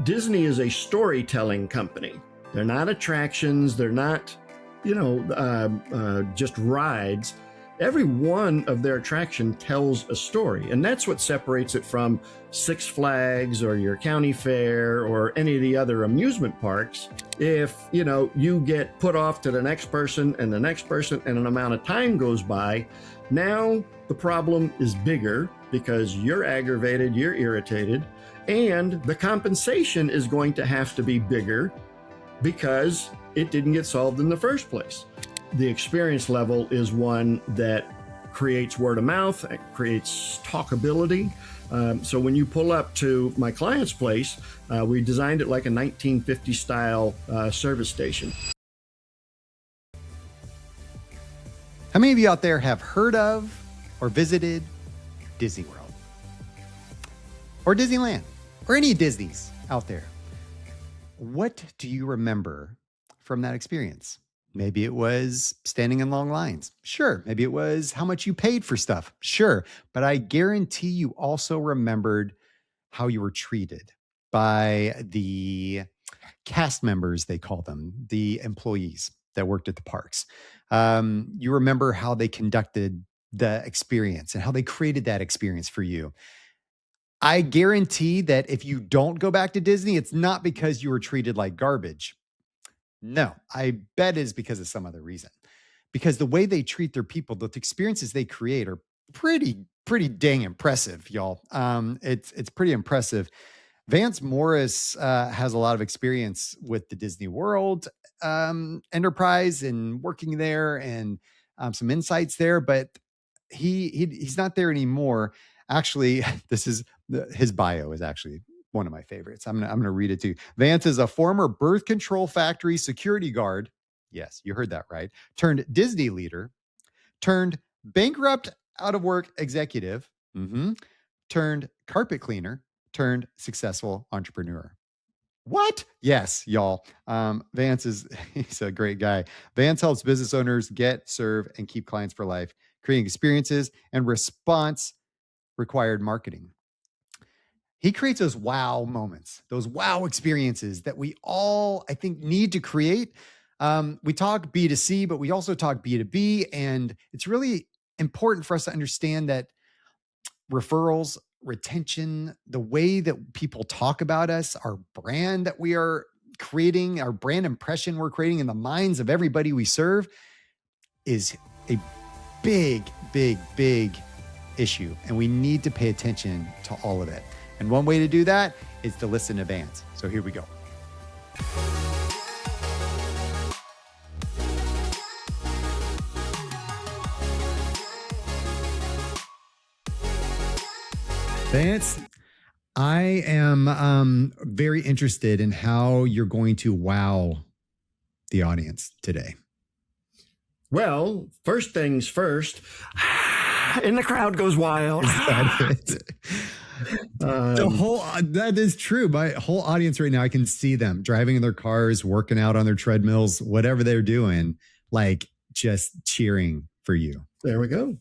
Disney is a storytelling company. They're not attractions. They're not, just rides. Every one of their attraction tells a story, and that's what separates it from Six Flags or your county fair or any of the other amusement parks. If you get put off to the next person and the next person, and an amount of time goes by, now the problem is bigger because you're aggravated, you're irritated, and the compensation is going to have to be bigger because it didn't get solved in the first place. The experience level is one that creates word of mouth, it creates talkability. So when you pull up to my client's place, we designed it like a 1950 style service station. How many of you out there have heard of or visited Disney World? Or Disneyland? Or any Disneys out there? What do you remember from that experience? Maybe it was standing in long lines. Sure. Maybe it was how much you paid for stuff. Sure. But I guarantee you also remembered how you were treated by the cast members, they call them, the employees that worked at the parks. You remember how they conducted the experience and how they created that experience for you. I guarantee that if you don't go back to Disney, it's not because you were treated like garbage. No, I bet it's because of some other reason. Because the way they treat their people, the experiences they create are pretty dang impressive, y'all. It's pretty impressive. Vance Morris has a lot of experience with the Disney World enterprise and working there, and some insights there, but he's not there anymore. Actually, his bio is actually one of my favorites. I'm gonna read it to you. Vance is a former birth control factory security guard. Yes, you heard that right. Turned Disney leader. Turned bankrupt out of work executive. Turned carpet cleaner. Turned successful entrepreneur. What? Yes, y'all. Vance he's a great guy. Vance helps business owners get, serve, and keep clients for life, creating experiences and response required marketing. He creates those wow moments, those wow experiences that we all, I think, need to create. We talk B2C, but we also talk B2B. And it's really important for us to understand that referrals, retention, the way that people talk about us, our brand that we are creating, our brand impression we're creating in the minds of everybody we serve is a big issue. And we need to pay attention to all of it. And one way to do that is to listen to Vance. So here we go. Vance, I am very interested in how you're going to wow the audience today. Well, first things first, and the crowd goes wild. Is that it? That is true. My whole audience right now, I can see them driving in their cars, working out on their treadmills, whatever they're doing, like just cheering for you. There we go.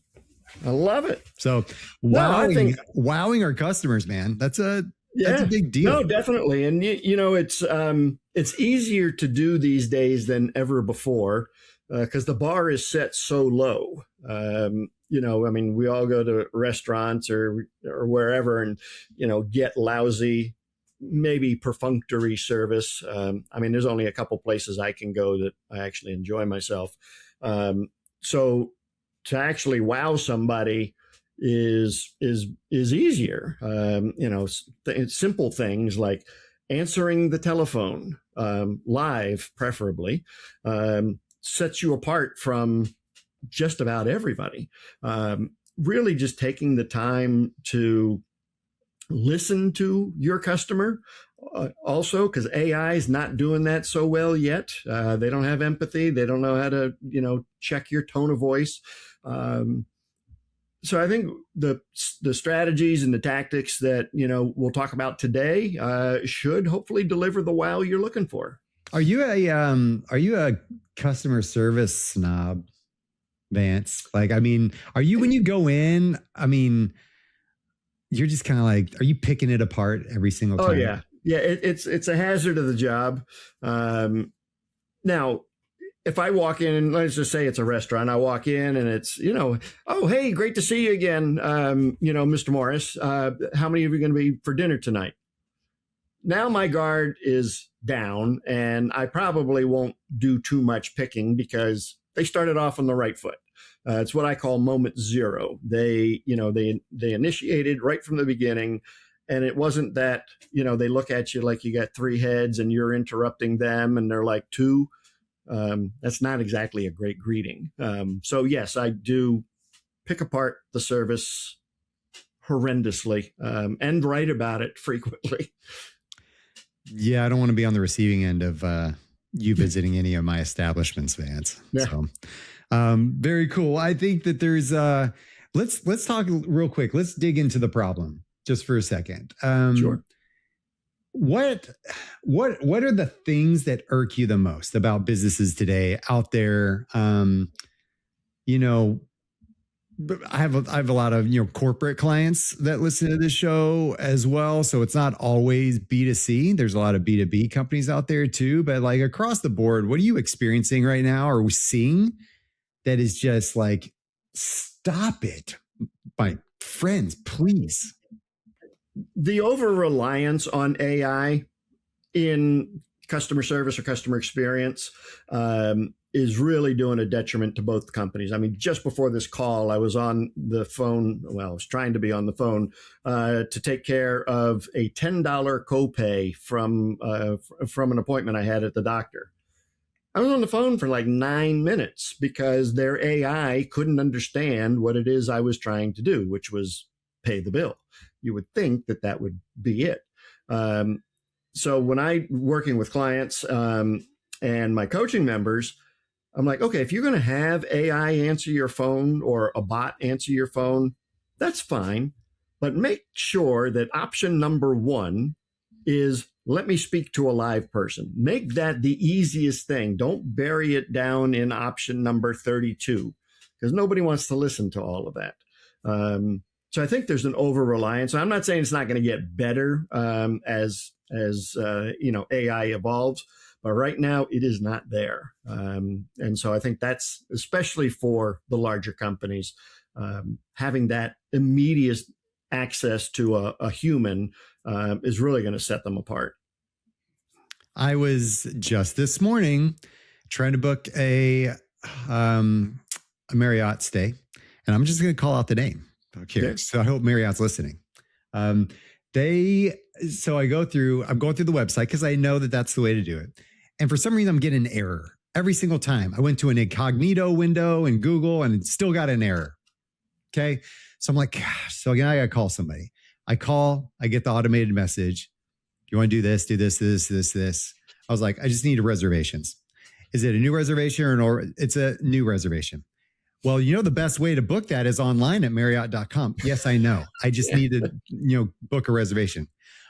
I love it. So wowing our customers, man, that's a big deal. No, definitely. And it's easier to do these days than ever before because the bar is set so low. We all go to restaurants or wherever and, get lousy, maybe perfunctory service. There's only a couple places I can go that I actually enjoy myself. So to actually wow somebody is easier. Simple things like answering the telephone, live, preferably, sets you apart from just about everybody. Really just taking the time to listen to your customer. Also, because AI is not doing that so well yet. They don't have empathy. They don't know how to, check your tone of voice. So I think the strategies and the tactics that, we'll talk about today should hopefully deliver the wow you're looking for. Are you a customer service snob, Vance? Are you, when you go in, you're just kind of like, are you picking it apart every single time? Oh, yeah. Yeah, it's a hazard of the job. Now, if I walk in and let's just say it's a restaurant, I walk in and it's, oh, hey, great to see you again. Mr. Morris, how many of you are going to be for dinner tonight? Now my guard is down and I probably won't do too much picking because they started off on the right foot. It's what I call moment zero. They initiated right from the beginning. And it wasn't that, they look at you like you got three heads and you're interrupting them and they're like two. That's not exactly a great greeting. So yes, I do pick apart the service horrendously and write about it frequently. Yeah, I don't want to be on the receiving end of you visiting any of my establishments, Vance. Yeah. So, very cool. I think that there's let's talk real quick. Let's dig into the problem just for a second. Sure. What are the things that irk you the most about businesses today out there? I have a lot of corporate clients that listen to this show as well. So it's not always B2C. There's a lot of B2B companies out there too. But like across the board, what are you experiencing right now? Or are we seeing that is just like, stop it, my friends, please? The over-reliance on AI in customer service or customer experience is really doing a detriment to both companies. I mean, just before this call, I was on the phone. Well, I was trying to be on the phone to take care of a $10 copay from an appointment I had at the doctor. I was on the phone for like 9 minutes because their AI couldn't understand what it is I was trying to do, which was pay the bill. You would think that would be it. So when I'm working with clients and my coaching members, I'm like, okay, if you're going to have AI answer your phone or a bot answer your phone, that's fine. But make sure that option number one is let me speak to a live person. Make that the easiest thing. Don't bury it down in option number 32 because nobody wants to listen to all of that. So I think there's an over-reliance. I'm not saying it's not going to get better as AI evolves, but right now it is not there. And so I think that's especially for the larger companies, having that immediate access to a human is really going to set them apart. I was just this morning trying to book a Marriott stay, and I'm just going to call out the name. Okay. Yeah. So I hope Marriott's listening. I'm going through the website because I know that that's the way to do it. And for some reason, I'm getting an error every single time. I went to an incognito window in Google and it still got an error. Okay. So I'm like, gosh, so again, I got to call somebody. I get the automated message. You want to do this, this. I was like, I just need reservations. Is it a new reservation or it's a new reservation? Well, the best way to book that is online at Marriott.com. Yes, I know. I just need to, book a reservation.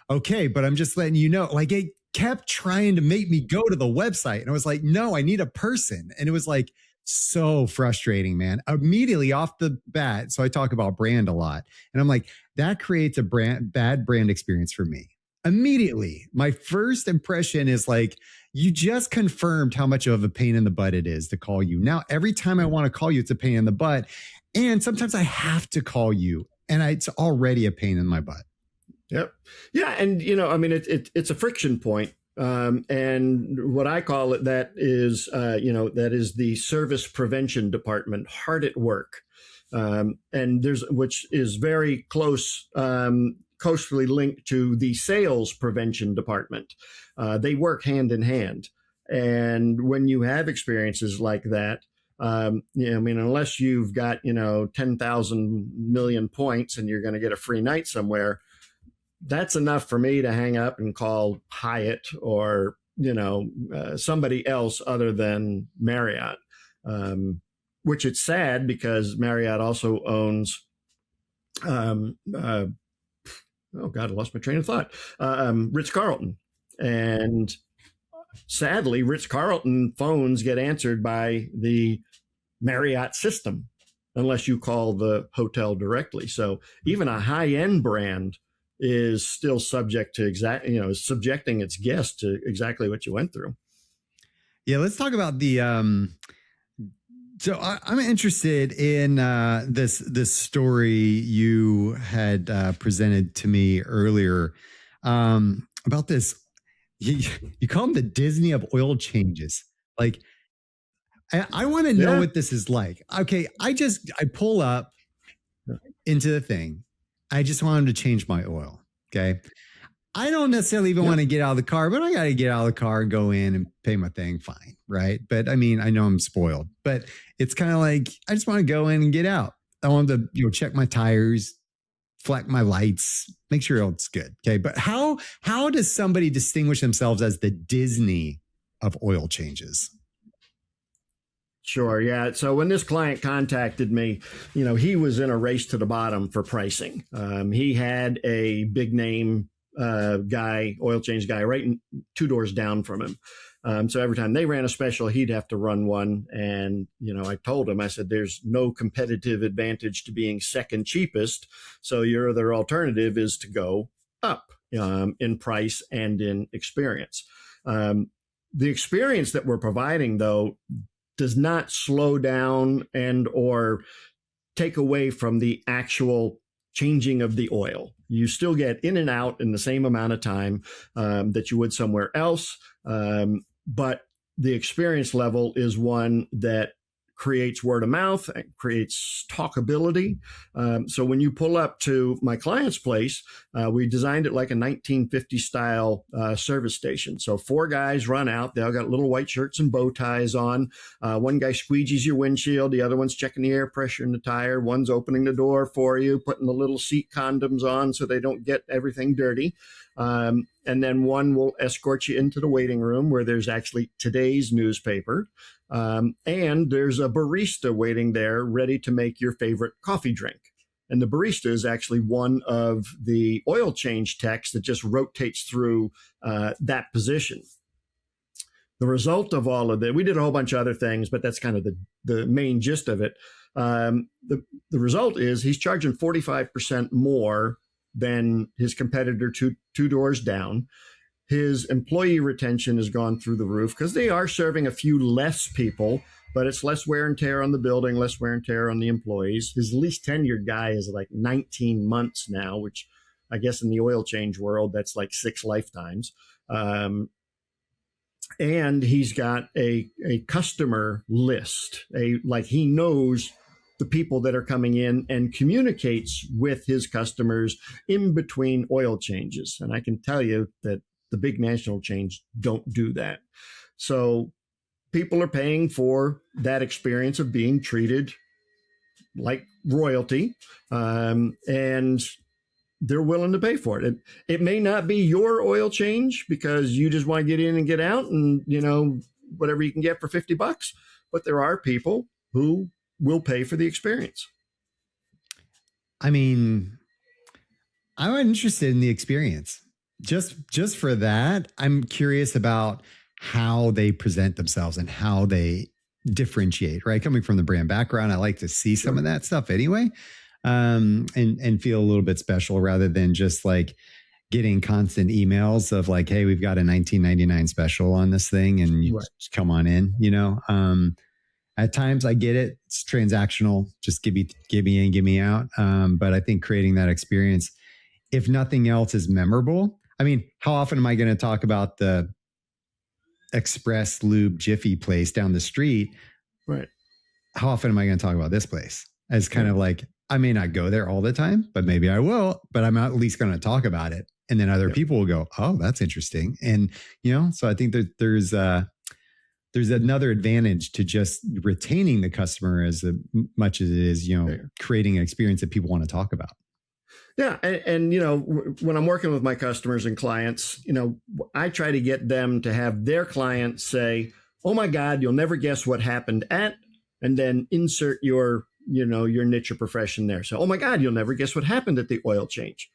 Okay, but I'm just letting you know, like it kept trying to make me go to the website. And I was like, no, I need a person. And it was like so frustrating, man. Immediately off the bat. So I talk about brand a lot. And I'm like, that creates a bad brand experience for me. Immediately, my first impression is like, you just confirmed how much of a pain in the butt it is to call you. Now, every time I want to call you, it's a pain in the butt. And sometimes I have to call you and it's already a pain in my butt. Yep. Yeah. And, it's a friction point. And what I call it, that is the service prevention department, hard at work. Which is very closely linked to the sales prevention department. They work hand in hand. And when you have experiences like that, unless you've got, 10,000 million points and you're going to get a free night somewhere, that's enough for me to hang up and call Hyatt or, somebody else other than Marriott, which it's sad because Marriott also owns, oh God, I lost my train of thought, Ritz-Carlton. And sadly, Ritz-Carlton phones get answered by the Marriott system unless you call the hotel directly. So even a high-end brand is still subject to subjecting its guests to exactly what you went through. Yeah, let's talk about the. So I'm interested in this story you had presented to me earlier about this. You call them the Disney of oil changes. Like, I want to know what this is like. Okay, I pull up into the thing. I just want them to change my oil. Okay. I don't necessarily even want to get out of the car, but I got to get out of the car and go in and pay my thing. Fine. Right. But I mean, I know I'm spoiled, but it's kind of like, I just want to go in and get out. I want to, check my tires, fleck my lights, make sure it's good. Okay. But how does somebody distinguish themselves as the Disney of oil changes? Sure. Yeah. So when this client contacted me, he was in a race to the bottom for pricing. He had a big name oil change guy, right 2 doors down from him. So every time they ran a special, he'd have to run one. And, I told him, I said, there's no competitive advantage to being second cheapest. So your other alternative is to go up in price and in experience. The experience that we're providing, though, does not slow down and or take away from the actual changing of the oil. You still get in and out in the same amount of time that you would somewhere else. But the experience level is one that creates word of mouth, creates talkability. So when you pull up to my client's place, we designed it like a 1950 style service station. So 4 guys run out. They all got little white shirts and bow ties on. One guy squeegees your windshield. The other one's checking the air pressure in the tire. One's opening the door for you, putting the little seat condoms on so they don't get everything dirty. And then one will escort you into the waiting room where there's actually today's newspaper. And there's a barista waiting there ready to make your favorite coffee drink. And the barista is actually one of the oil change techs that just rotates through that position. The result of all of that, we did a whole bunch of other things, but that's kind of the main gist of it. The result is he's charging 45% more than his competitor two doors down. His employee retention has gone through the roof because they are serving a few less people, but it's less wear and tear on the building, less wear and tear on the employees. His least tenured guy is like 19 months now, which I guess in the oil change world, that's like 6 lifetimes. And he's got a customer list, he knows the people that are coming in and communicates with his customers in between oil changes. And I can tell you that the big national chains don't do that. So people are paying for that experience of being treated like royalty, and they're willing to pay for it. It may not be your oil change because you just want to get in and get out and, whatever you can get for $50, but there are people who will pay for the experience. I mean, I'm interested in the experience. Just for that, I'm curious about how they present themselves and how they differentiate, right? Coming from the brand background, I like to see some of that stuff anyway, and feel a little bit special rather than just like getting constant emails of like, hey, we've got a $19.99 special on this thing and you just come on in, At times I get it. It's transactional. Just give me in, give me out. But I think creating that experience, if nothing else, is memorable. I mean, how often am I going to talk about the Express Lube Jiffy place down the street? Right. How often am I going to talk about this place? As kind of like, I may not go there all the time, but maybe I will, but I'm at least going to talk about it. And then other people will go, oh, that's interesting. And, so I think that there's another advantage to just retaining the customer as much as it is, creating an experience that people want to talk about. Yeah. And, when I'm working with my customers and clients, I try to get them to have their clients say, oh my God, you'll never guess what happened at, and then insert your niche or profession there. So, oh my God, you'll never guess what happened at the oil change.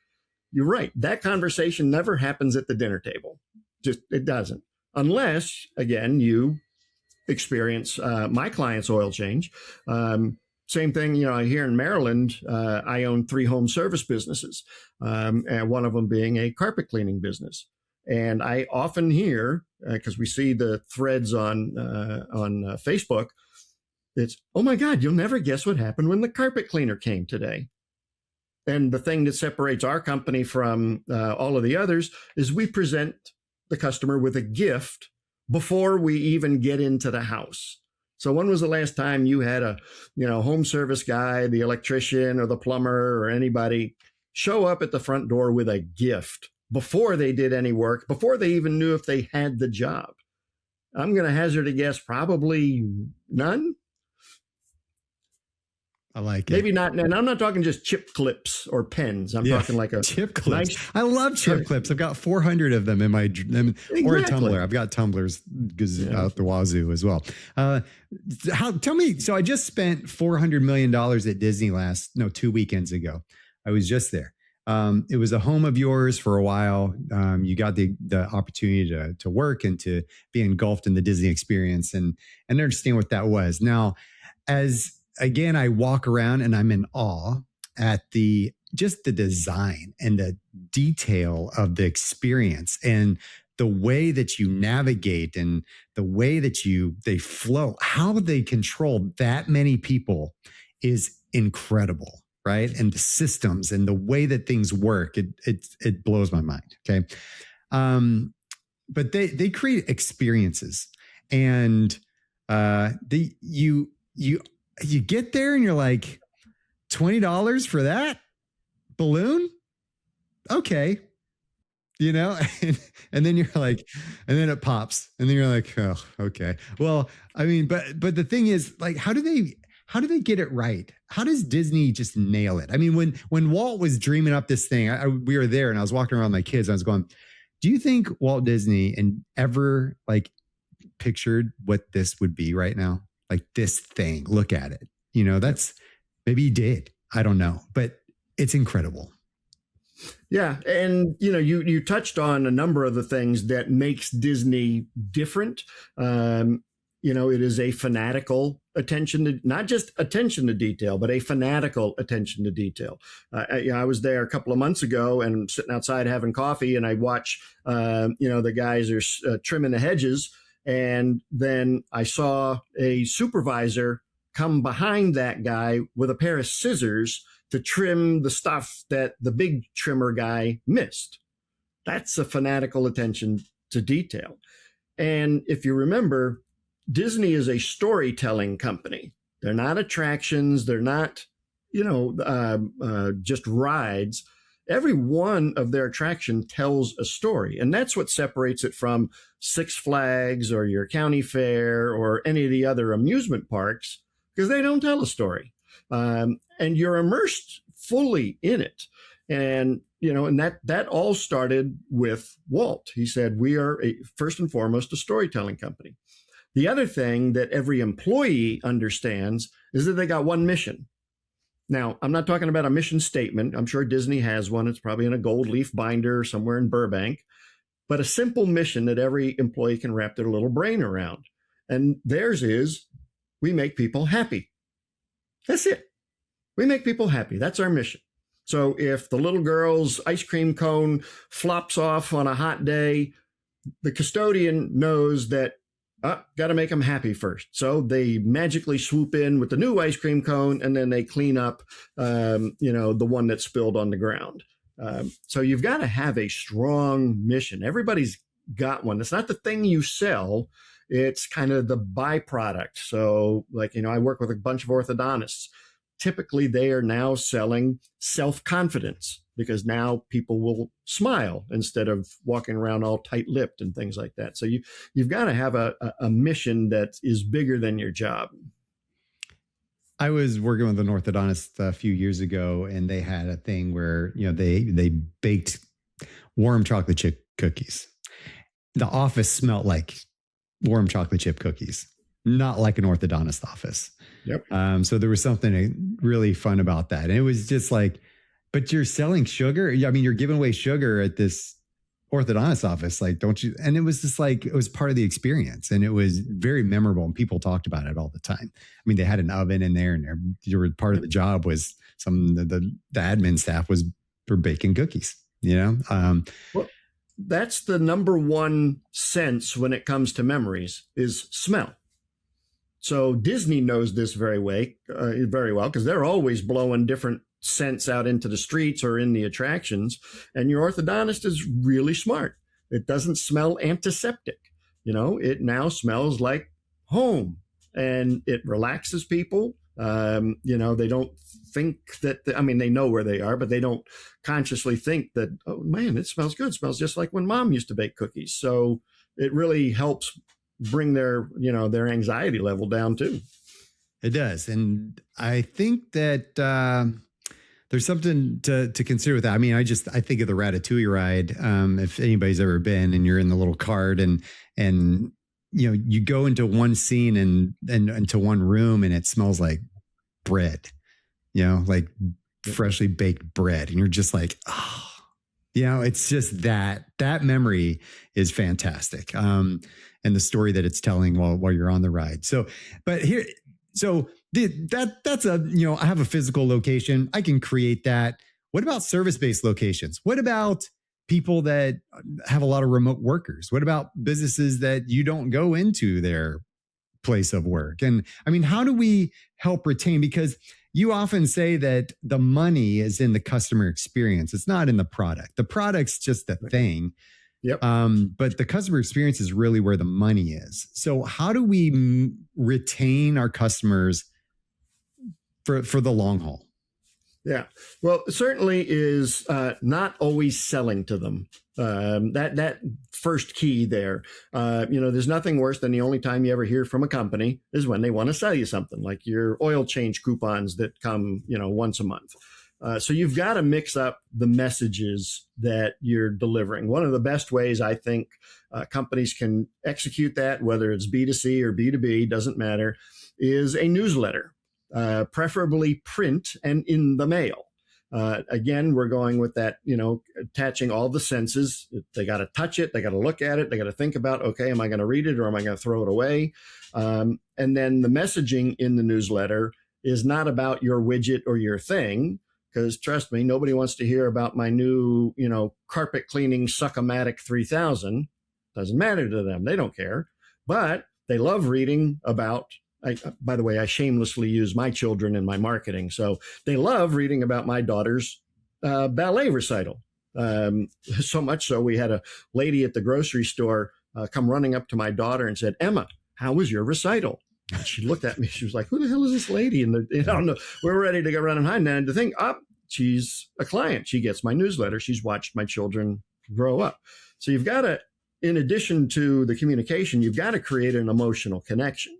You're right. That conversation never happens at the dinner table. It doesn't. Unless, again, you experience my client's oil change. Same thing, here in Maryland, I own 3 home service businesses, and one of them being a carpet cleaning business. And I often hear, because we see the threads on Facebook, it's, oh my God, you'll never guess what happened when the carpet cleaner came today. And the thing that separates our company from all of the others is we present the customer with a gift before we even get into the house. So when was the last time you had a, home service guy, the electrician or the plumber or anybody show up at the front door with a gift before they did any work, before they even knew if they had the job? I'm going to hazard a guess, probably none. I like it. Maybe not. And I'm not talking just chip clips or pens. I'm talking like a chip clips. I love chip clips. I've got 400 of them in my, or a tumbler. I've got tumblers out the wazoo as well. Tell me, so I just spent $400 million at Disney 2 weekends ago. I was just there. It was a home of yours for a while. You got the opportunity to work and to be engulfed in the Disney experience and understand what that was. Now, again, I walk around and I'm in awe at the design and the detail of the experience and the way that you navigate and the way that they flow. How they control that many people is incredible, right? And the systems and the way that things work, it blows my mind. Okay. But they create experiences, and you get there and you're like, $20 for that balloon? Okay. And then you're like, and then it pops and then you're like, oh, okay. Well, I mean, but the thing is, like, how do they get it right? How does Disney just nail it? I mean, when Walt was dreaming up this thing, we were there and I was walking around with my kids and I was going, do you think Walt Disney ever pictured what this would be right now? Like this thing, look at it. That's, maybe he did. I don't know, but it's incredible. Yeah. And, you touched on a number of the things that makes Disney different. It is a fanatical attention to, not just attention to detail, but a fanatical attention to detail. I was there a couple of months ago and sitting outside having coffee, and I watch, the guys are trimming the hedges. And then I saw a supervisor come behind that guy with a pair of scissors to trim the stuff that the big trimmer guy missed. That's a fanatical attention to detail. And if you remember, Disney is a storytelling company. They're not attractions. They're not, just rides. Every one of their attraction tells a story. And that's what separates it from Six Flags or your county fair or any of the other amusement parks, because they don't tell a story. And you're immersed fully in it. And, and that all started with Walt. He said, we are first and foremost a storytelling company. The other thing that every employee understands is that they got one mission. Now, I'm not talking about a mission statement. I'm sure Disney has one. It's probably in a gold leaf binder somewhere in Burbank, but a simple mission that every employee can wrap their little brain around. And theirs is, we make people happy. That's it. We make people happy. That's our mission. So if the little girl's ice cream cone flops off on a hot day, the custodian knows that got to make them happy first. So they magically swoop in with the new ice cream cone, and then they clean up, the one that spilled on the ground. So you've got to have a strong mission. Everybody's got one. It's not the thing you sell. It's kind of the byproduct. So I work with a bunch of orthodontists. Typically, they are now selling self-confidence, because now people will smile instead of walking around all tight-lipped and things like that. So you've got to have a mission that is bigger than your job. I was working with an orthodontist a few years ago, and they had a thing where, they baked warm chocolate chip cookies. The office smelled like warm chocolate chip cookies, not like an orthodontist office. Yep. So there was something really fun about that. And it was just like, but you're selling sugar. I mean, you're giving away sugar at this orthodontist office. Like, don't you? And it was just like, it was part of the experience, and it was very memorable, and people talked about it all the time. I mean, they had an oven in there, and you were part of the job was the admin staff was for baking cookies, Well, that's the number one sense when it comes to memories is smell. So Disney knows this very well, because they're always blowing different scents out into the streets or in the attractions. And your orthodontist is really smart. It doesn't smell antiseptic. It now smells like home, and it relaxes people. They don't think that, they know where they are, but they don't consciously think that, oh man, it smells good. It smells just like when mom used to bake cookies. So it really helps bring their anxiety level down too. It does. And I think that there's something to consider with that. I mean, I think of the Ratatouille ride. If anybody's ever been and you're in the little cart and you go into one scene and into one room and it smells like bread, like freshly baked bread. And you're just like, oh, it's just that I is fantastic. And the story that it's telling while you're on the ride. So that's I have a physical location. I can create that. What about service-based locations? What about people that have a lot of remote workers? What about businesses that you don't go into their place of work? And I mean, how do we help retain? Because you often say that the money is in the customer experience. It's not in the product. The product's just a thing. Yep. But the customer experience is really where the money is. So how do we retain our customers for the long haul? Yeah. Well, it certainly is not always selling to them. That first key there. There's nothing worse than the only time you ever hear from a company is when they want to sell you something, like your oil change coupons that come, once a month. So you've got to mix up the messages that you're delivering. One of the best ways I think companies can execute that, whether it's B2C or B2B, doesn't matter, is a newsletter, preferably print and in the mail. Again, we're going with that, attaching all the senses. They got to touch it. They got to look at it. They got to think about, okay, am I going to read it or am I going to throw it away? And then the messaging in the newsletter is not about your widget or your thing. Because trust me, nobody wants to hear about my new, carpet cleaning Suck-O-Matic 3000. Doesn't matter to them. They don't care. But they love reading about, by the way, I shamelessly use my children in my marketing. So they love reading about my daughter's ballet recital. So much so we had a lady at the grocery store come running up to my daughter and said, "Emma, how was your recital?" And she looked at me. She was like, "Who the hell is this lady?" And we're ready to go running behind. And to think, she's a client. She gets my newsletter. She's watched my children grow up. So you've got to, in addition to the communication, you've got to create an emotional connection.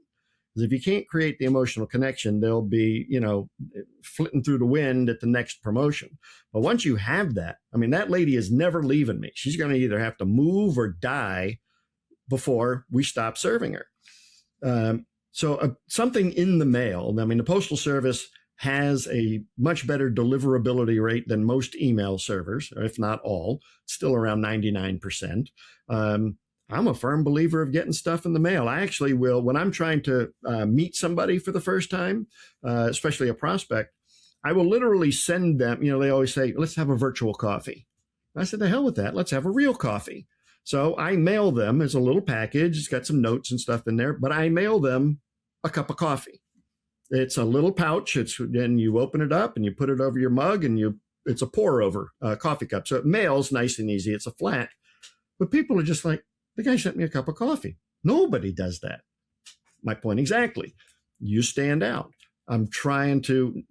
Because if you can't create the emotional connection, they'll be, flitting through the wind at the next promotion. But once you have that, that lady is never leaving me. She's going to either have to move or die before we stop serving her. So something in the mail, the Postal Service has a much better deliverability rate than most email servers, if not all, still around 99%. I'm a firm believer of getting stuff in the mail. I actually will, when I'm trying to meet somebody for the first time, especially a prospect, I will literally send them, they always say, let's have a virtual coffee. I said, the hell with that. Let's have a real coffee. So I mail them as a little package. It's got some notes and stuff in there, but I mail them a cup of coffee. It's a little pouch. Then you open it up and you put it over your mug and it's a pour over coffee cup. So it mails nice and easy. It's a flat, but people are just like, the guy sent me a cup of coffee. Nobody does that. My point exactly. You stand out. I'm trying to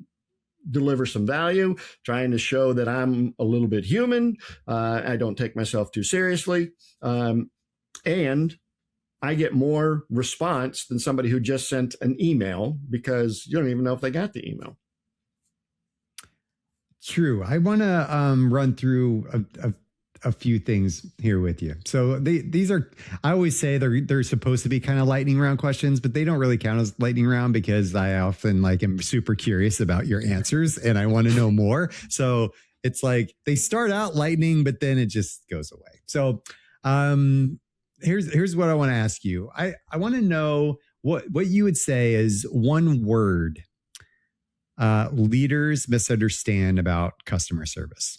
deliver some value, trying to show that I'm a little bit human. I don't take myself too seriously. And I get more response than somebody who just sent an email because you don't even know if they got the email. True. I want to run through a few things here with you. So these are, I always say they're supposed to be kind of lightning round questions, but they don't really count as lightning round because I often am super curious about your answers and I want to know more. So It's like they start out lightning, but then it just goes away. So here's what I want to ask you. I want to know what you would say is one word leaders misunderstand about customer service.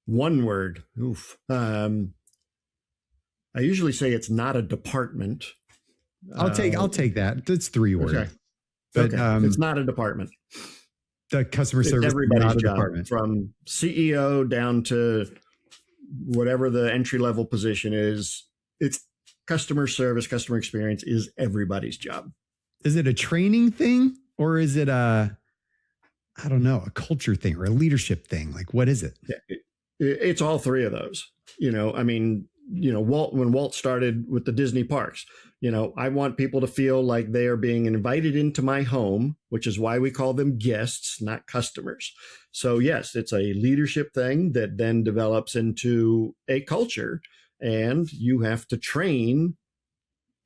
One word. Oof. I usually say it's not a department. I'll take that. That's 3 words. Okay. But okay. It's not a department. The customer service is everybody's not a job, department. From CEO down to whatever the entry level position is. It's customer service, customer experience is everybody's job. Is it a training thing, or is it a culture thing or a leadership thing? Like, what is it? It's all 3 of those. When Walt started with the Disney parks, I want people to feel like they are being invited into my home, which is why we call them guests, not customers. So yes, it's a leadership thing that then develops into a culture, and you have to train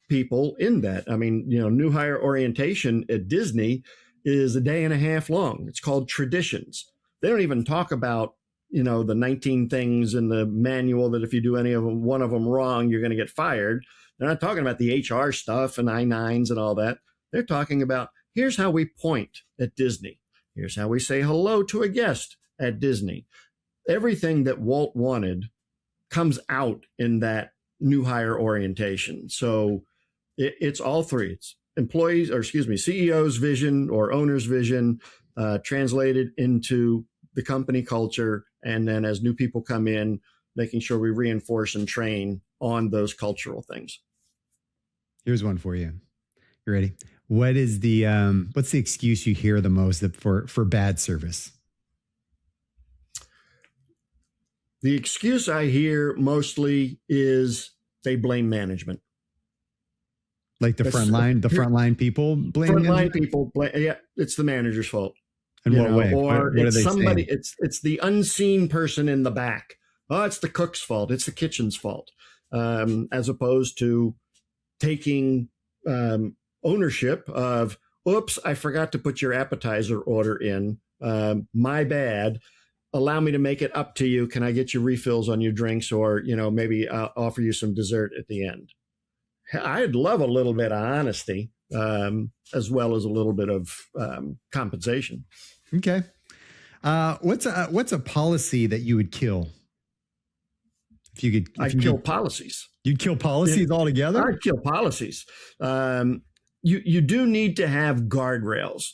people in that. I mean, new hire orientation at Disney is a day and a half long. It's called traditions. They don't even talk about the 19 things in the manual that if you do any of them, one of them wrong, you're going to get fired. They're not talking about the HR stuff and I-9s and all that. They're talking about, here's how we point at Disney. Here's how we say hello to a guest at Disney. Everything that Walt wanted comes out in that new hire orientation. So it's all 3. It's CEO's vision or owner's vision translated into the company culture. And then as new people come in, making sure we reinforce and train on those cultural things. Here's one for you. You ready? What is what's the excuse you hear the most for bad service? The excuse I hear mostly is they blame management. Like the frontline people blame frontline people. It's the manager's fault. In what way? Or what it's somebody. saying? It's the unseen person in the back. Oh, it's the cook's fault. It's the kitchen's fault. As opposed to taking ownership of, oops, I forgot to put your appetizer order in. My bad. Allow me to make it up to you. Can I get your refills on your drinks, or maybe offer you some dessert at the end? I'd love a little bit of honesty, as well as a little bit of compensation. Okay. What's a policy that you would kill? I'd kill policies. You'd kill policies altogether? I'd kill policies. You do need to have guardrails.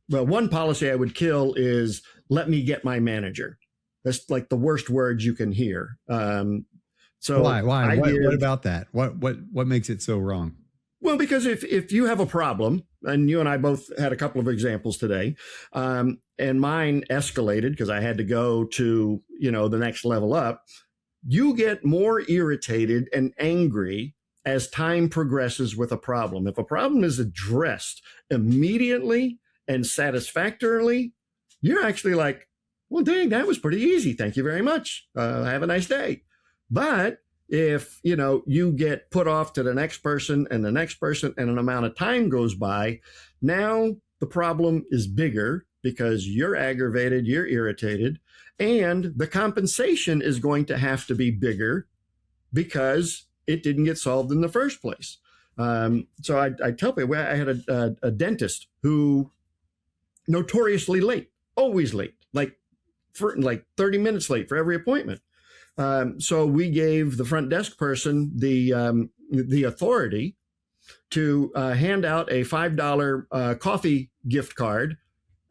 One policy I would kill is let me get my manager. That's like the worst words you can hear. Why? What about that? What makes it so wrong? Well, because if you have a problem, and you and I both had a couple of examples today, and mine escalated because I had to go to, the next level up, you get more irritated and angry as time progresses with a problem. If a problem is addressed immediately and satisfactorily, you're actually like, well, dang, that was pretty easy. Thank you very much. Have a nice day. But if, you get put off to the next person and the next person, and an amount of time goes by, now the problem is bigger because you're aggravated, you're irritated, and the compensation is going to have to be bigger because it didn't get solved in the first place. So I tell people, I had a dentist who notoriously late, always late, like 30 minutes late for every appointment. So we gave the front desk person the authority to hand out a $5 coffee gift card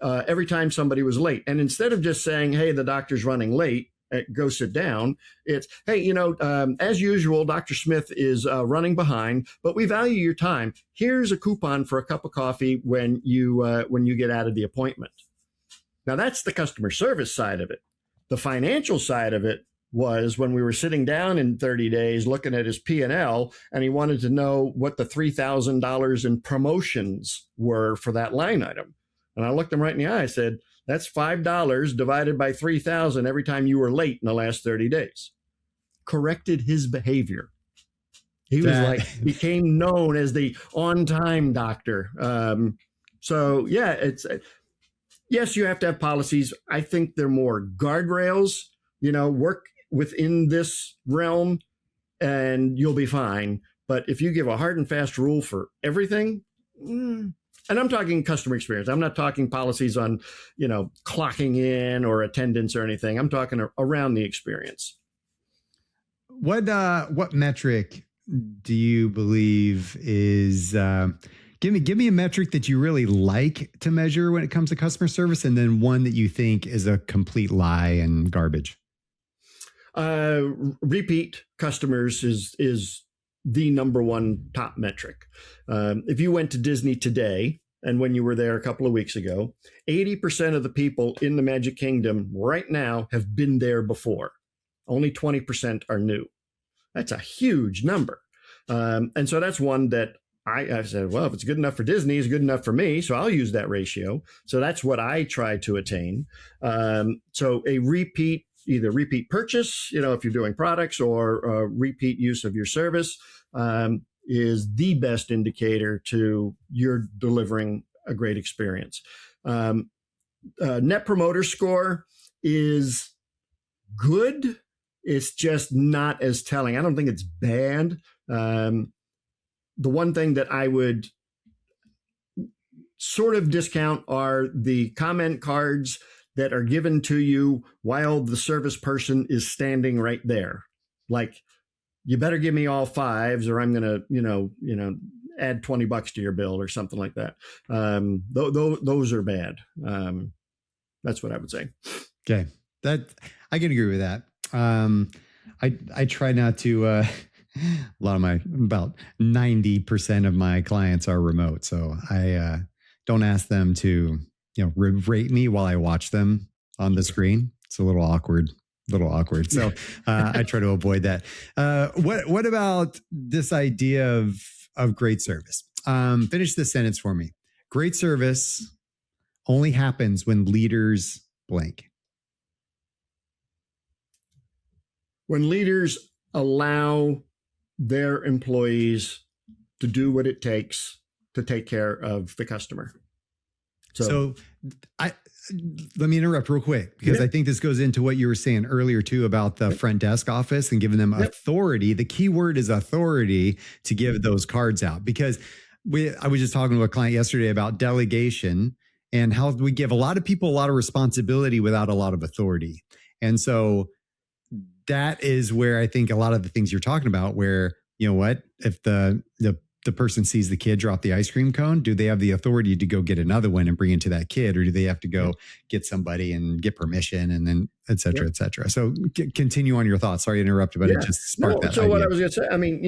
every time somebody was late. And instead of just saying, hey, the doctor's running late, go sit down, it's, hey, as usual, Dr. Smith is running behind, but we value your time. Here's a coupon for a cup of coffee when you get out of the appointment. Now, that's the customer service side of it. The financial side of it was when we were sitting down in 30 days looking at his P&L, and he wanted to know what the $3,000 in promotions were for that line item. And I looked him right in the eye. I said, that's $5 divided by 3,000 every time you were late in the last 30 days. Corrected his behavior. He was became known as the on-time doctor. So yeah, yes, you have to have policies. I think they're more guardrails, work within this realm and you'll be fine. But if you give a hard and fast rule for everything, and I'm talking customer experience, I'm not talking policies on, clocking in or attendance or anything. I'm talking around the experience. What metric do you believe is, give me a metric that you really like to measure when it comes to customer service, and then one that you think is a complete lie and garbage? Repeat customers is the number one top metric. If you went to Disney today, and when you were there a couple of weeks ago, 80% of the people in the Magic Kingdom right now have been there before. Only 20% are new. That's a huge number. And so that's one that I said, well, if it's good enough for Disney, it's good enough for me. So I'll use that ratio. So that's what I try to attain. So either repeat purchase, if you're doing products, or repeat use of your service is the best indicator to you're delivering a great experience. Net Promoter Score is good. It's just not as telling. I don't think it's bad. The one thing that I would sort of discount are the comment cards that are given to you while the service person is standing right there. Like, you better give me all fives or I'm going to, add $20 to your bill or something like that. Those are bad. That's what I would say. Okay. That I can agree with that. I try not to, about 90% of my clients are remote. So I don't ask them to, rate me while I watch them on the screen. It's a little awkward. So I try to avoid that. What about this idea of great service? Finish this sentence for me. Great service only happens when leaders blank. When leaders allow their employees to do what it takes to take care of the customer. So let me interrupt real quick, because I think this goes into what you were saying earlier too about the front desk office and giving them authority. The key word is authority to give those cards out, because I was just talking to a client yesterday about delegation and how we give a lot of people a lot of responsibility without a lot of authority. And so that is where I think a lot of the things you're talking about, where, if the person sees the kid drop the ice cream cone, do they have the authority to go get another one and bring it to that kid? Or do they have to go get somebody and get permission and then et cetera, et cetera? So continue on your thoughts. Sorry to interrupt, but it just sparked that So idea. what I was going to say, I mean,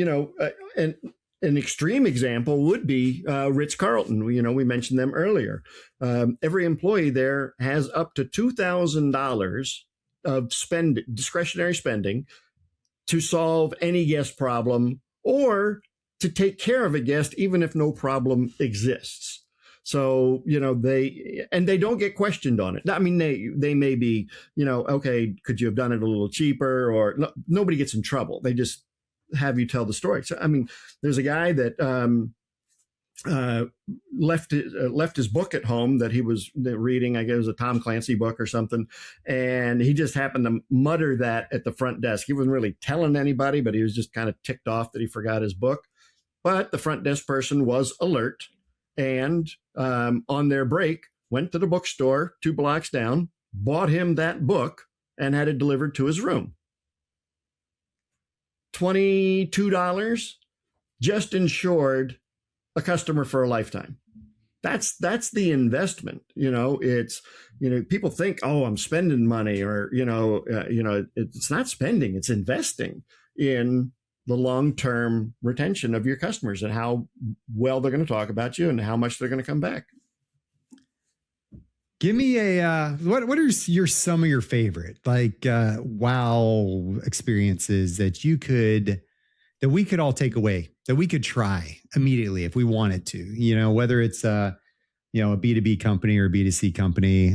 an extreme example would be Ritz-Carlton. We mentioned them earlier. Every employee there has up to $2,000 of discretionary spending to solve any guest problem or to take care of a guest, even if no problem exists. So, they don't get questioned on it. I mean, they may be, okay, could you have done it a little cheaper? Or nobody gets in trouble. They just have you tell the story. So, I mean, there's a guy that left his book at home that he was reading. I guess it was a Tom Clancy book or something. And he just happened to mutter that at the front desk. He wasn't really telling anybody, but he was just kind of ticked off that he forgot his book. But the front desk person was alert and on their break went to the bookstore 2 blocks down, bought him that book, and had it delivered to his room. $22 just insured a customer for a lifetime. That's the investment. It's, people think, oh, I'm spending money, or, it's not spending, it's investing in the long-term retention of your customers and how well they're going to talk about you and how much they're going to come back. Give me what are some of your favorite wow experiences that we could all take away, that we could try immediately if we wanted to, whether it's a B2B company or a B2C company.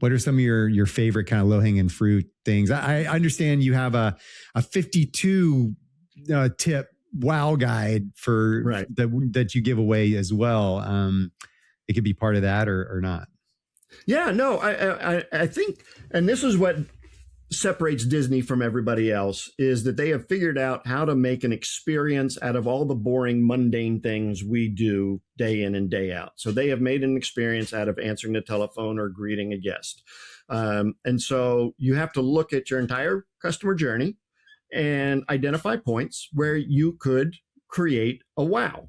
What are some of your favorite kind of low-hanging fruit things? I understand you have a 52 tip wow guide for Right. that you give away as well. It could be part of that or not. Yeah, no, I think, and this is what separates Disney from everybody else, is that they have figured out how to make an experience out of all the boring, mundane things we do day in and day out. So they have made an experience out of answering the telephone or greeting a guest. And so you have to look at your entire customer journey and identify points where you could create a wow.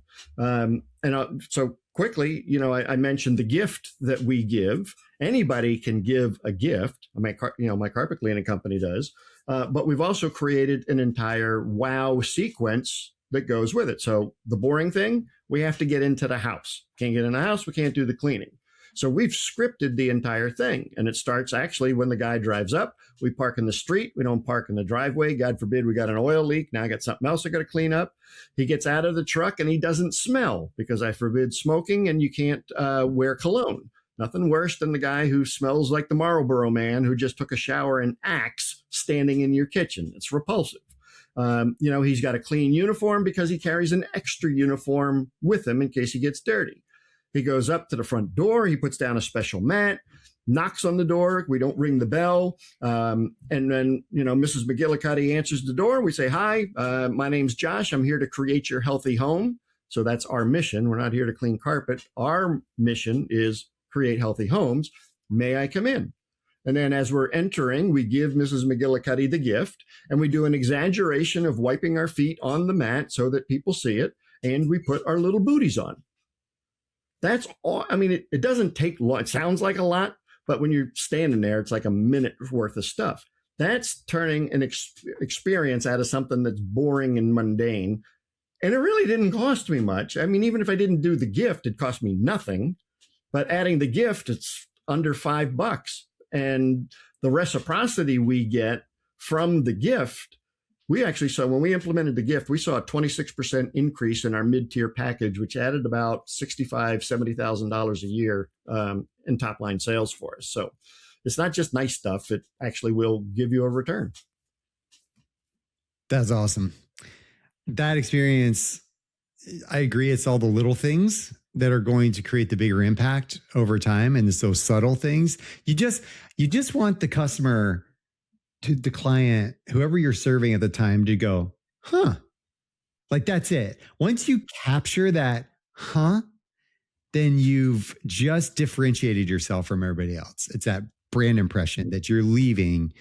So quickly, I mentioned the gift that we give. Anybody can give a gift. My carpet cleaning company does. But we've also created an entire wow sequence that goes with it. So the boring thing, we have to get into the house. Can't get in the house, we can't do the cleaning. So we've scripted the entire thing. And it starts actually when the guy drives up. We park in the street. We don't park in the driveway. God forbid we got an oil leak. Now I got something else I got to clean up. He gets out of the truck and he doesn't smell because I forbid smoking and you can't wear cologne. Nothing worse than the guy who smells like the Marlboro Man who just took a shower in Axe standing in your kitchen. It's repulsive. He's got a clean uniform because he carries an extra uniform with him in case he gets dirty. He goes up to the front door. He puts down a special mat, knocks on the door. We don't ring the bell. And then, Mrs. McGillicuddy answers the door. We say, hi, my name's Josh. I'm here to create your healthy home. So that's our mission. We're not here to clean carpet. Our mission is create healthy homes. May I come in? And then as we're entering, we give Mrs. McGillicuddy the gift and we do an exaggeration of wiping our feet on the mat so that people see it. And we put our little booties on. That's all. I mean, it doesn't take long. It sounds like a lot, but when you're standing there, it's like a minute worth of stuff. That's turning an experience out of something that's boring and mundane. And it really didn't cost me much. I mean, even if I didn't do the gift, it cost me nothing. But adding the gift, it's under $5. And the reciprocity we get from the gift, we actually saw when we implemented the gift, we saw a 26% increase in our mid-tier package, which added about $65,000, $70,000 a year in top line sales for us. So it's not just nice stuff. It actually will give you a return. That's awesome. That experience, I agree. It's all the little things that are going to create the bigger impact over time. And it's those subtle things. You just want the customer, the client, whoever you're serving at the time, to go, huh? Like that's it. Once you capture that, huh? Then you've just differentiated yourself from everybody else. It's that brand impression that you're leaving,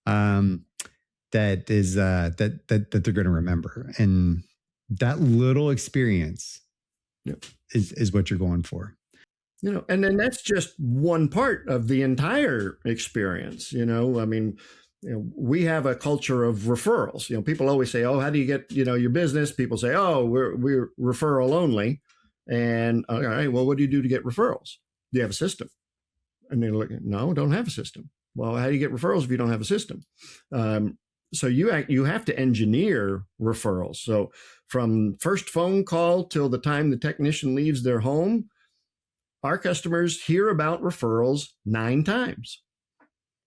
that is that they're going to remember, and that little experience is what you're going for. And then that's just one part of the entire experience. I mean, we have a culture of referrals. People always say, "Oh, how do you get your business?" People say, "Oh, we're referral only." And all right, well, what do you do to get referrals? Do you have a system? And they're like, "No, don't have a system." Well, how do you get referrals if you don't have a system? So you have to engineer referrals. So from first phone call till the time the technician leaves their home, our customers hear about referrals 9 times.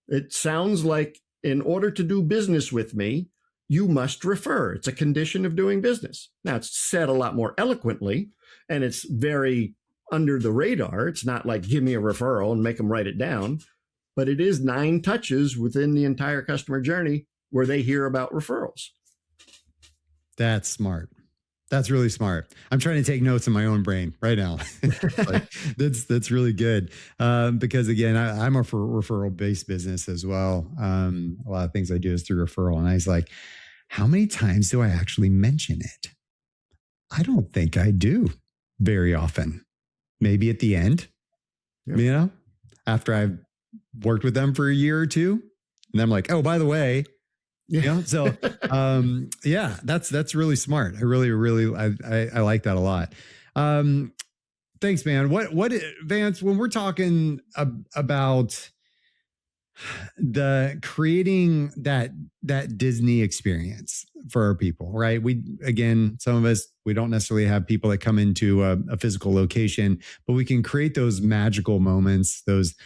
It sounds like in order to do business with me, you must refer. It's a condition of doing business. Now, it's said a lot more eloquently, and it's very under the radar. It's not like give me a referral and make them write it down, but it is 9 touches within the entire customer journey where they hear about referrals. That's smart. That's really smart. I'm trying to take notes in my own brain right now. That's really good. Because again, I'm a referral-based business as well. A lot of things I do is through referral. And I was like, how many times do I actually mention it? I don't think I do very often. Maybe at the end, after I've worked with them for a year or two. And I'm like, oh, by the way, so that's really smart. I really I like that a lot. Thanks, man. What Vance, when we're talking about the creating that Disney experience for our people, right? Some of us, we don't necessarily have people that come into a physical location, but we can create those magical moments, those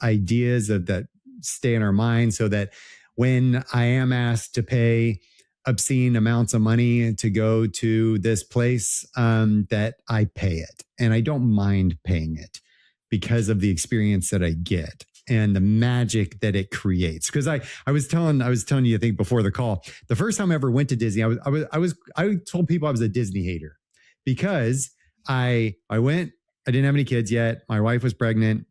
ideas that stay in our mind, so that when I am asked to pay obscene amounts of money to go to this place, that I pay it. And I don't mind paying it because of the experience that I get and the magic that it creates. Because I was telling you, I think before the call, the first time I ever went to Disney, I told people I was a Disney hater because I went, I didn't have any kids yet. My wife was pregnant.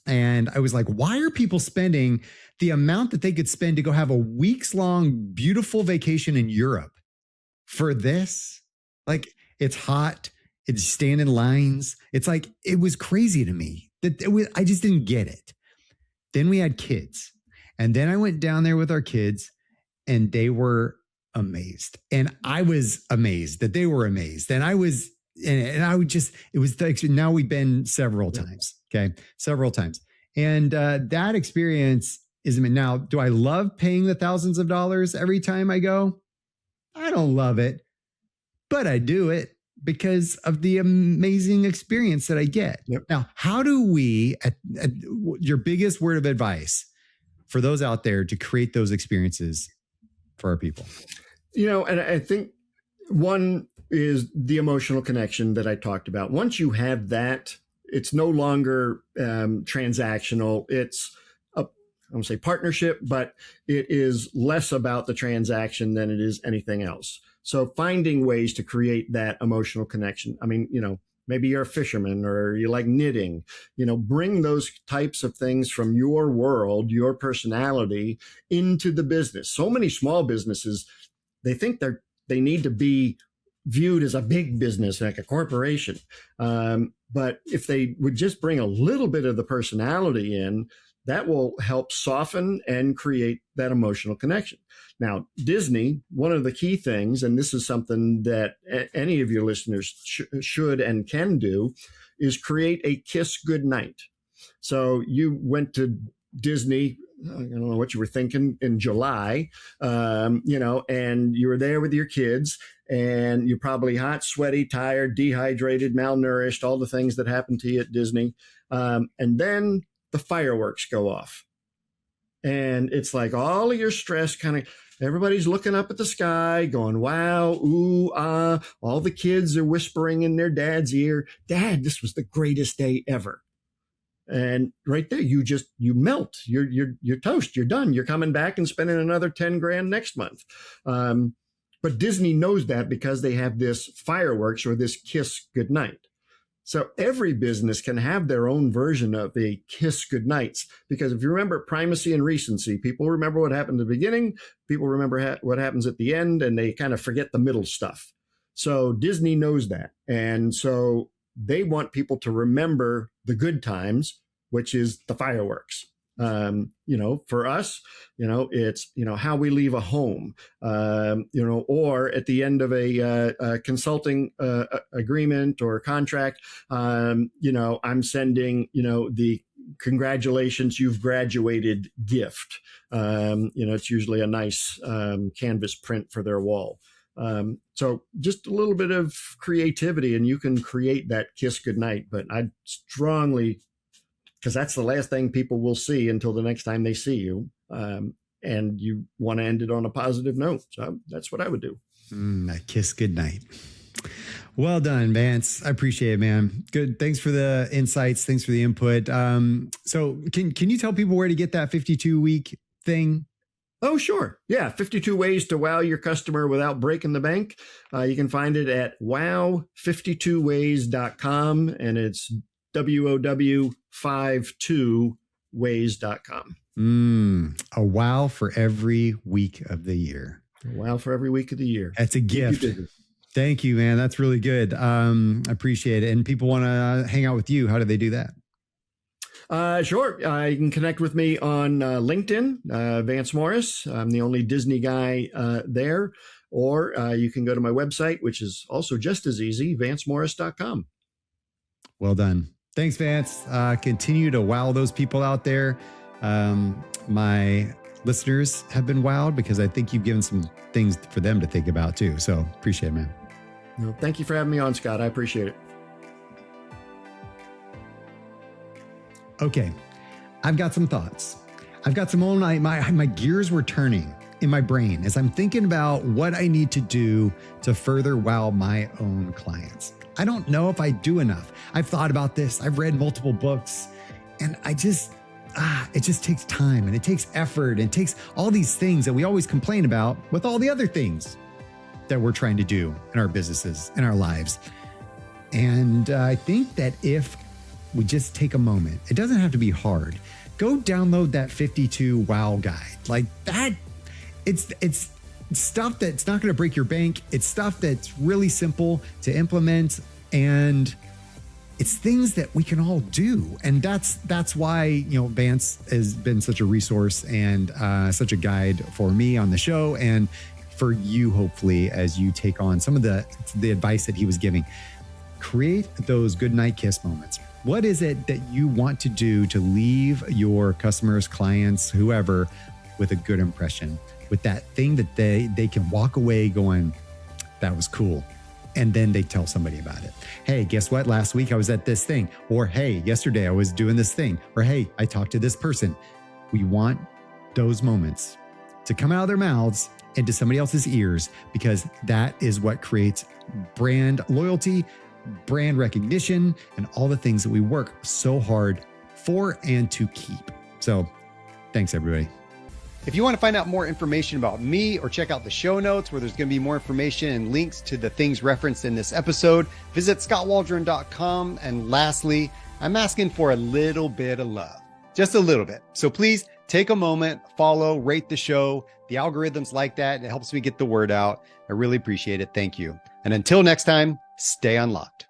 And I was like, why are people spending the amount that they could spend to go have a weeks long, beautiful vacation in Europe for this? Like, it's hot. It's stand in lines. It's like, it was crazy to me that I just didn't get it. Then we had kids. And then I went down there with our kids and they were amazed. And I was amazed that they were amazed. And I was, and I would just, it was, now we've been several times. Okay. Several times. And that experience is, now, do I love paying the thousands of dollars every time I go? I don't love it, but I do it because of the amazing experience that I get. Yep. Now, how do we, your biggest word of advice for those out there to create those experiences for our people? And I think one is the emotional connection that I talked about. Once you have that, it's no longer transactional. It's I won't say partnership, but it is less about the transaction than it is anything else. So finding ways to create that emotional connection. I mean, maybe you're a fisherman or you like knitting, bring those types of things from your world, your personality into the business. So many small businesses, they think they need to be viewed as a big business, like a corporation. But if they would just bring a little bit of the personality in, that will help soften and create that emotional connection. Now, Disney, one of the key things, and this is something that any of your listeners should and can do, is create a kiss goodnight. So you went to Disney, I don't know what you were thinking, in July, and you were there with your kids, and you're probably hot, sweaty, tired, dehydrated, malnourished, all the things that happen to you at Disney. And then the fireworks go off. And it's like all of your stress everybody's looking up at the sky going, wow, ooh, ah. All the kids are whispering in their dad's ear, Dad, this was the greatest day ever. And right there, you melt. You're toast. You're done. You're coming back and spending another 10 grand next month. But Disney knows that because they have this fireworks or this kiss goodnight. So every business can have their own version of the kiss goodnights, because if you remember primacy and recency, people remember what happened at the beginning, people remember what happens at the end, and they kind of forget the middle stuff. So Disney knows that. And so they want people to remember the good times, which is the fireworks. For us, it's, how we leave a home, or at the end of a consulting agreement or contract, I'm sending, the congratulations, you've graduated gift. It's usually a nice canvas print for their wall. So just a little bit of creativity and you can create that kiss goodnight. But I strongly, because that's the last thing people will see until the next time they see you. And you want to end it on a positive note. So that's what I would do. A kiss goodnight. Well done, Vance. I appreciate it, man. Good. Thanks for the insights. Thanks for the input. So can you tell people where to get that 52-week thing? Oh, sure. Yeah. 52 ways to wow your customer without breaking the bank. You can find it at wow52ways.com, and it's WOW52ways.com. A wow for every week of the year. A wow for every week of the year. That's a gift. Thank you, man. That's really good. I appreciate it. And people want to hang out with you. How do they do that? Sure. You can connect with me on LinkedIn, Vance Morris. I'm the only Disney guy there. Or you can go to my website, which is also just as easy, vancemorris.com. Well done. Thanks, Vance. Continue to wow those people out there. My listeners have been wowed because I think you've given some things for them to think about too. So appreciate it, man. No, thank you for having me on, Scott. I appreciate it. Okay. I've got some thoughts. I've got some my gears were turning in my brain as I'm thinking about what I need to do to further wow my own clients. I don't know if I do enough. I've thought about this. I've read multiple books, and it just takes time and it takes effort and it takes all these things that we always complain about with all the other things that we're trying to do in our businesses, in our lives. And I think that if we just take a moment, it doesn't have to be hard. Go download that 52 wow guide. Like that, it's stuff that's not going to break your bank. It's stuff that's really simple to implement, and it's things that we can all do. And that's why, Vance has been such a resource and such a guide for me on the show, and for you, hopefully, as you take on some of the advice that he was giving. Create those goodnight kiss moments. What is it that you want to do to leave your customers, clients, whoever, with a good impression, with that thing that they can walk away going, that was cool. And then they tell somebody about it. Hey, guess what? Last week I was at this thing. Or, hey, yesterday I was doing this thing. Or, hey, I talked to this person. We want those moments to come out of their mouths into somebody else's ears, because that is what creates brand loyalty, brand recognition, and all the things that we work so hard for and to keep. So thanks, everybody. If you want to find out more information about me or check out the show notes where there's going to be more information and links to the things referenced in this episode, visit skotwaldron.com. And lastly, I'm asking for a little bit of love, just a little bit. So please take a moment, follow, rate the show. The algorithms like that. It helps me get the word out. I really appreciate it. Thank you. And until next time, stay unlocked.